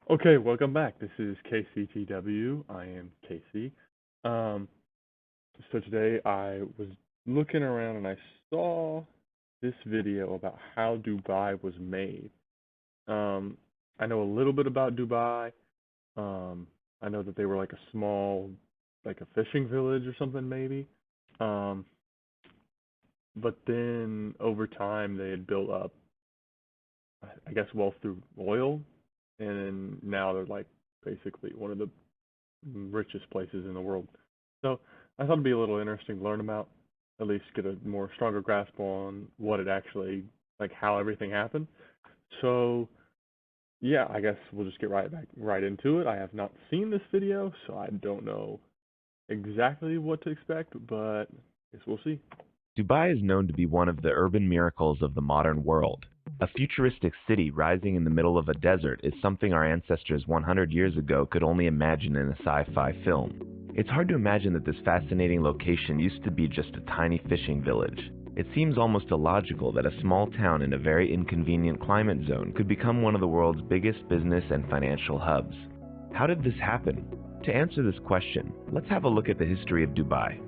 Okay, welcome back. This is KCTW. I am Casey. Um, so today I was looking around and I saw this video about how Dubai was made. Um, I know a little bit about Dubai. Um, I know that they were like a small, like a fishing village or something maybe. Um, but then over time they had built up, I guess, wealth through oil, and now they're like basically one of the richest places in the world. So I thought it'd be a little interesting to learn about, at least get a more stronger grasp on what it actually, like how everything happened. So yeah, I guess we'll just get right into it. I have not seen this video, so I don't know exactly what to expect, but I guess we'll see. Dubai is known to be one of the urban miracles of the modern world. A futuristic city rising in the middle of a desert is something our ancestors 100 years ago could only imagine in a sci-fi film. It's hard to imagine that this fascinating location used to be just a tiny fishing village. It seems almost illogical that a small town in a very inconvenient climate zone could become one of the world's biggest business and financial hubs. How did this happen? To answer this question, let's have a look at the history of Dubai.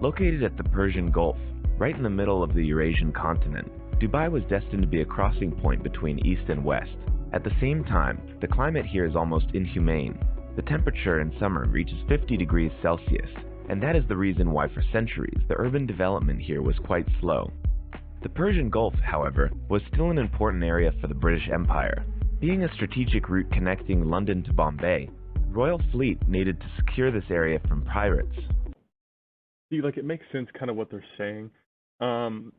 Located at the Persian Gulf, right in the middle of the Eurasian continent, Dubai was destined to be a crossing point between East and West. At the same time, the climate here is almost inhumane. The temperature in summer reaches 50 degrees Celsius, and that is the reason why for centuries the urban development here was quite slow. The Persian Gulf, however, was still an important area for the British Empire. Being a strategic route connecting London to Bombay, the Royal Fleet needed to secure this area from pirates. See, like it makes sense kind of what they're saying. Um,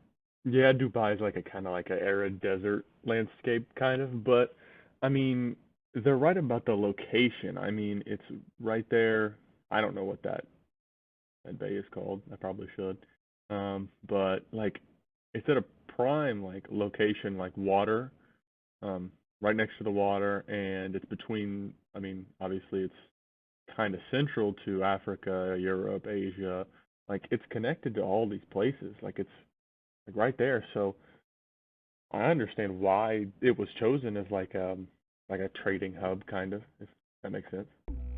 yeah, Dubai is like a kind of like a arid desert landscape kind of, but I mean, they're right about the location. I mean, it's right there. I don't know what that bay is called. I probably should. But like it's at a prime like location, like water, right next to the water, and it's between. I mean, obviously it's kind of central to Africa, Europe, Asia. Like it's connected to all these places. Like it's like right there. So I understand why it was chosen as like a trading hub kind of, if that makes sense.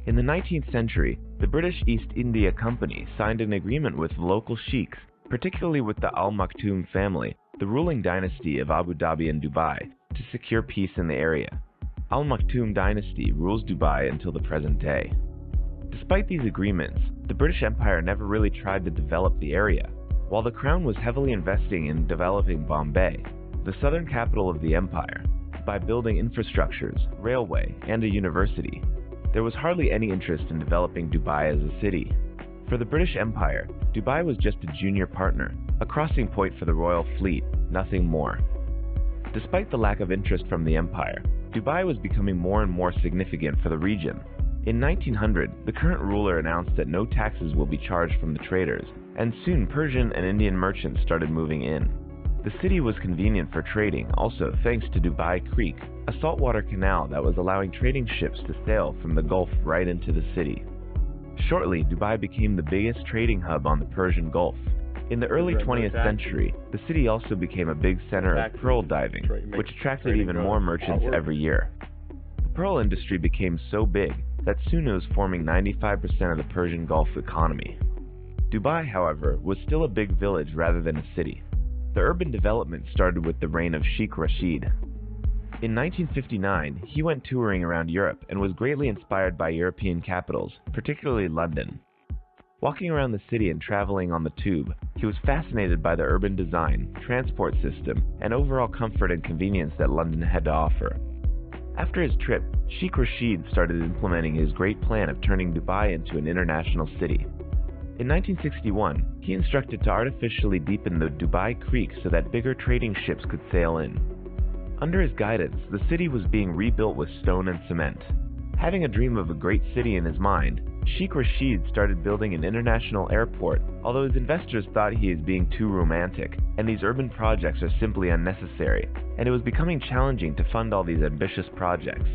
In the 19th century, the British East India Company signed an agreement with local sheiks, particularly with the Al Maktoum family, the ruling dynasty of Abu Dhabi and Dubai, to secure peace in the area. Al Maktoum dynasty rules Dubai until the present day. Despite these agreements, the British Empire never really tried to develop the area. While the Crown was heavily investing in developing Bombay, the southern capital of the empire, by building infrastructures, railway, and a university, there was hardly any interest in developing Dubai as a city. For the British Empire, Dubai was just a junior partner, a crossing point for the royal fleet, nothing more. Despite the lack of interest from the empire, Dubai was becoming more and more significant for the region. In 1900, the current ruler announced that no taxes will be charged from the traders, and soon Persian and Indian merchants started moving in. The city was convenient for trading also thanks to Dubai Creek, a saltwater canal that was allowing trading ships to sail from the Gulf right into the city. Shortly, Dubai became the biggest trading hub on the Persian Gulf. In the early 20th century, the city also became a big center of pearl diving, which attracted even more merchants every year. The pearl industry became so big that soon it was forming 95% of the Persian Gulf economy. Dubai, however, was still a big village rather than a city. The urban development started with the reign of Sheikh Rashid. In 1959, he went touring around Europe and was greatly inspired by European capitals, particularly London. Walking around the city and traveling on the tube, he was fascinated by the urban design, transport system, and overall comfort and convenience that London had to offer. After his trip, Sheikh Rashid started implementing his great plan of turning Dubai into an international city. In 1961, he instructed to artificially deepen the Dubai Creek so that bigger trading ships could sail in. Under his guidance, the city was being rebuilt with stone and cement. Having a dream of a great city in his mind, Sheikh Rashid started building an international airport, although his investors thought he is being too romantic, and these urban projects are simply unnecessary, and it was becoming challenging to fund all these ambitious projects.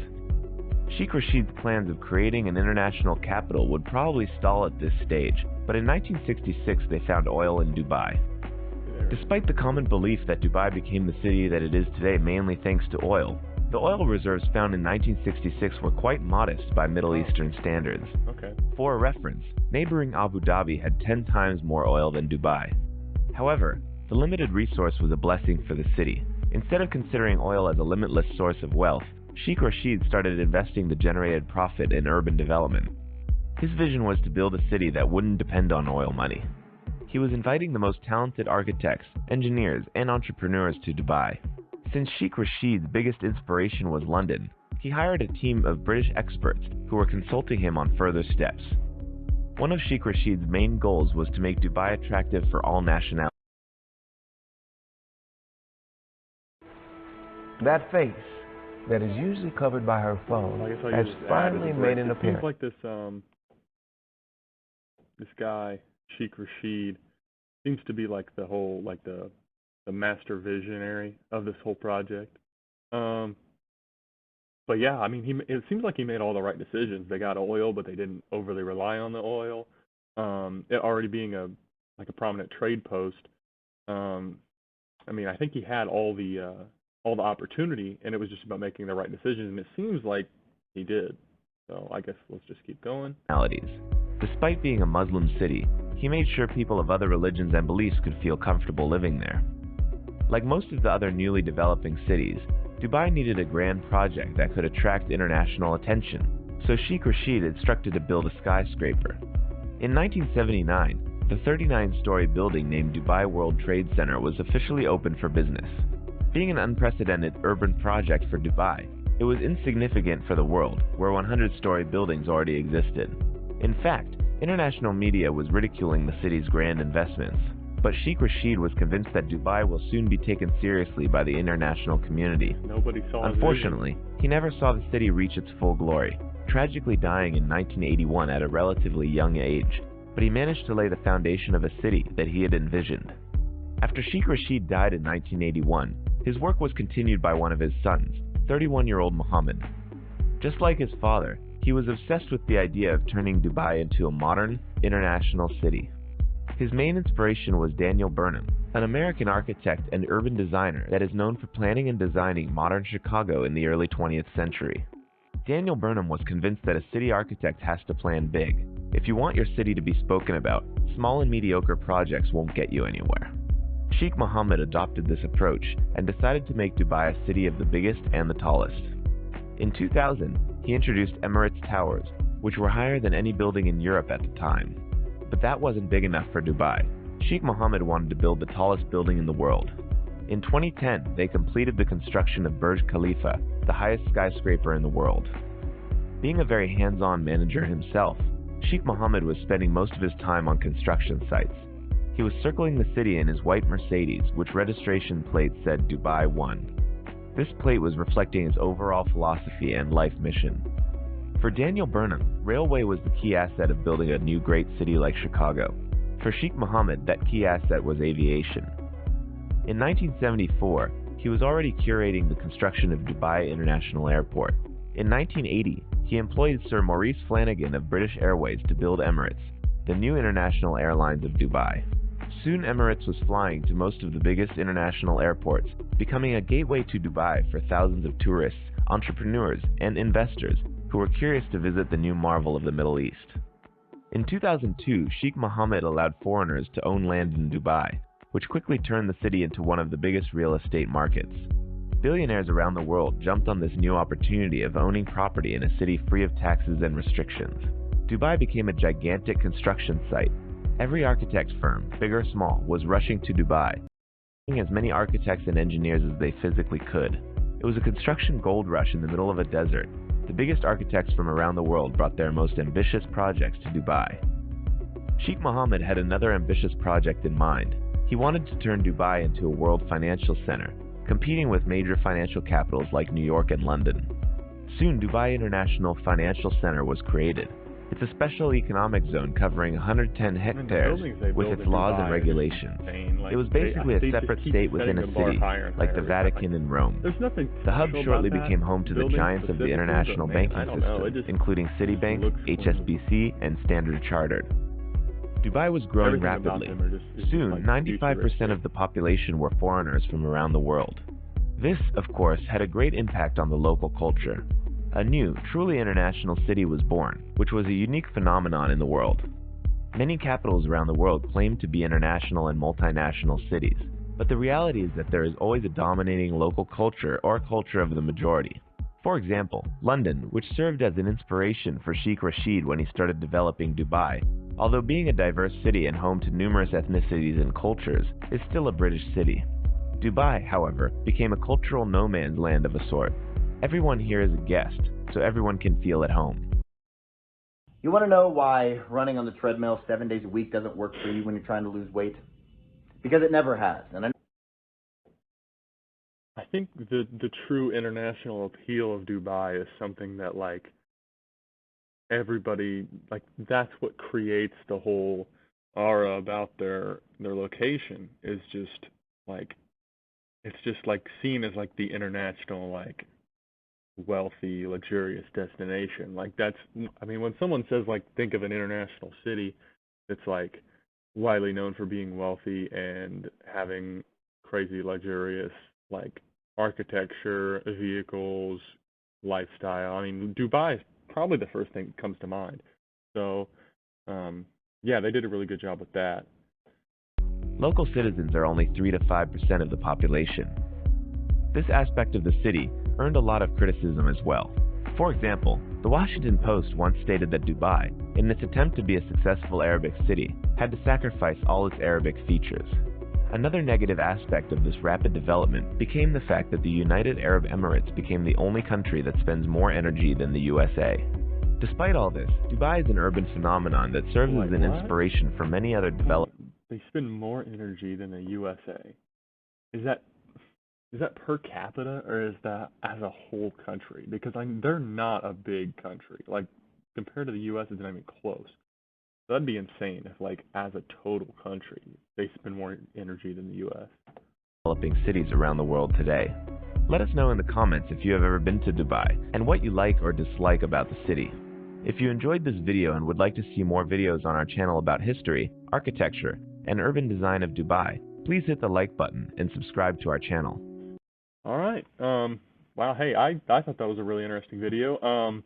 Sheikh Rashid's plans of creating an international capital would probably stall at this stage, but in 1966 they found oil in Dubai. Despite the common belief that Dubai became the city that it is today mainly thanks to oil, the oil reserves found in 1966 were quite modest by Middle Eastern standards. Okay. For a reference, neighboring Abu Dhabi had 10 times more oil than Dubai. However, the limited resource was a blessing for the city. Instead of considering oil as a limitless source of wealth, Sheikh Rashid started investing the generated profit in urban development. His vision was to build a city that wouldn't depend on oil money. He was inviting the most talented architects, engineers, and entrepreneurs to Dubai. Since Sheikh Rashid's biggest inspiration was London, he hired a team of British experts who were consulting him on further steps. One of Sheikh Rashid's main goals was to make Dubai attractive for all nationalities. That face that is usually covered by her phone Well, I guess I has could just add finally as a made break. an It seems appearance. like this guy, Sheikh Rashid, seems to be like the whole, like the master visionary of this whole project. But yeah, I mean, it seems like he made all the right decisions. They got oil, but they didn't overly rely on the oil. It already being a prominent trade post. I mean, I think he had all the opportunity, and it was just about making the right decisions, and it seems like he did. So I guess let's just keep going. Despite being a Muslim city, he made sure people of other religions and beliefs could feel comfortable living there. Like most of the other newly developing cities, Dubai needed a grand project that could attract international attention, so Sheikh Rashid instructed to build a skyscraper. In 1979, the 39-story building named Dubai World Trade Center was officially opened for business. Being an unprecedented urban project for Dubai, it was insignificant for the world, where 100-story buildings already existed. In fact, international media was ridiculing the city's grand investments, but Sheikh Rashid was convinced that Dubai will soon be taken seriously by the international community. Nobody saw his Unfortunately, he never saw the city reach its full glory, tragically dying in 1981 at a relatively young age, but he managed to lay the foundation of a city that he had envisioned. After Sheikh Rashid died in 1981, his work was continued by one of his sons, 31-year-old Mohammed. Just like his father, he was obsessed with the idea of turning Dubai into a modern, international city. His main inspiration was Daniel Burnham, an American architect and urban designer that is known for planning and designing modern Chicago in the early 20th century. Daniel Burnham was convinced that a city architect has to plan big. If you want your city to be spoken about, small and mediocre projects won't get you anywhere. Sheikh Mohammed adopted this approach and decided to make Dubai a city of the biggest and the tallest. In 2000, he introduced Emirates Towers, which were higher than any building in Europe at the time. But that wasn't big enough for Dubai. Sheikh Mohammed wanted to build the tallest building in the world. In 2010, they completed the construction of Burj Khalifa, the highest skyscraper in the world. Being a very hands-on manager himself, Sheikh Mohammed was spending most of his time on construction sites. He was circling the city in his white Mercedes, which registration plate said Dubai 1. This plate was reflecting his overall philosophy and life mission. For Daniel Burnham, railway was the key asset of building a new great city like Chicago. For Sheikh Mohammed, that key asset was aviation. In 1974, he was already curating the construction of Dubai International Airport. In 1980, he employed Sir Maurice Flanagan of British Airways to build Emirates, the new international airlines of Dubai. Soon Emirates was flying to most of the biggest international airports, becoming a gateway to Dubai for thousands of tourists, entrepreneurs, and investors who were curious to visit the new marvel of the Middle East. In 2002, Sheikh Mohammed allowed foreigners to own land in Dubai, which quickly turned the city into one of the biggest real estate markets. Billionaires around the world jumped on this new opportunity of owning property in a city free of taxes and restrictions. Dubai became a gigantic construction site. Every architect firm, big or small, was rushing to Dubai, taking as many architects and engineers as they physically could. It was a construction gold rush in the middle of a desert. The biggest architects from around the world brought their most ambitious projects to Dubai. Sheikh Mohammed had another ambitious project in mind. He wanted to turn Dubai into a world financial center, competing with major financial capitals like New York and London. Soon, Dubai International Financial Center was created. It's a special economic zone covering 110 hectares with its laws and regulations. It was basically a separate state within a city, like the Vatican in Rome. The hub shortly became home to the giants of the international banking system, including Citibank, HSBC, and Standard Chartered. Dubai was growing Everything about rapidly. them is Soon, like 95% futuristic. of the population were foreigners from around the world. This, of course, had a great impact on the local culture. A new, truly international city was born, which was a unique phenomenon in the world. Many capitals around the world claim to be international and multinational cities, but the reality is that there is always a dominating local culture or culture of the majority. For example, London, which served as an inspiration for Sheikh Rashid when he started developing Dubai, although being a diverse city and home to numerous ethnicities and cultures, is still a British city. Dubai, however, became a cultural no man's land of a sort. Everyone here is a guest, so everyone can feel at home. You want to know why running on the treadmill 7 days a week doesn't work for you when you're trying to lose weight? Because it never has. And I think the true international appeal of Dubai is something that like everybody like that's what creates the whole aura about their location is just like it's just like seen as like the international like wealthy luxurious destination. Like that's I mean when someone says like think of an international city that's like widely known for being wealthy and having crazy luxurious like architecture, vehicles, lifestyle. I mean, Dubai is probably the first thing that comes to mind. So, yeah, they did a really good job with that. Local citizens are only 3 to 5% of the population. This aspect of the city earned a lot of criticism as well. For example, the Washington Post once stated that Dubai, in its attempt to be a successful Arabic city, had to sacrifice all its Arabic features. Another negative aspect of this rapid development became the fact that the United Arab Emirates became the only country that spends more energy than the USA. Despite all this, Dubai is an urban phenomenon that serves as an inspiration for many other developers. They spend more energy than the USA. Is that per capita or is that as a whole country? Because they're not a big country. Like compared to the US, it's not even close. That'd be insane if, like, as a total country, they spend more energy than the U.S. Developing cities around the world today. Let us know in the comments if you have ever been to Dubai and what you like or dislike about the city. If you enjoyed this video and would like to see more videos on our channel about history, architecture, and urban design of Dubai, please hit the like button and subscribe to our channel. All right. Wow. Hey, I thought that was a really interesting video.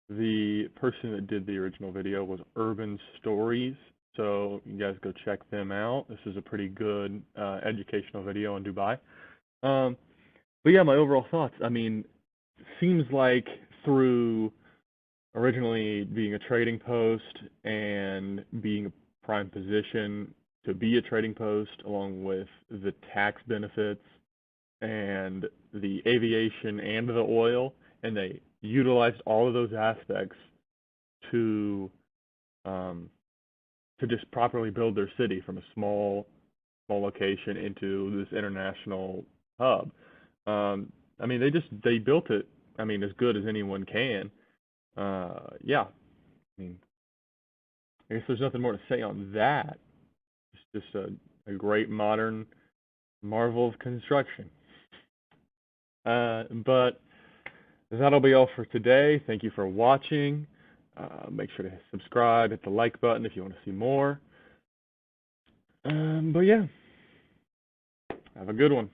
The person that did the original video was Urban Stories, so you guys go check them out. This is a pretty good educational video on Dubai. But yeah, my overall thoughts. I mean, seems like through originally being a trading post and being a prime position to be a trading post, along with the tax benefits and the aviation and the oil, and they utilized all of those aspects to just properly build their city from a small location into this international hub. I mean, they built it. I mean, as good as anyone can. Yeah. I mean, I guess there's nothing more to say on that. It's just a great modern marvel of construction. But that'll be all for today. Thank you for watching. Make sure to subscribe, hit the like button if you want to see more. But yeah, have a good one.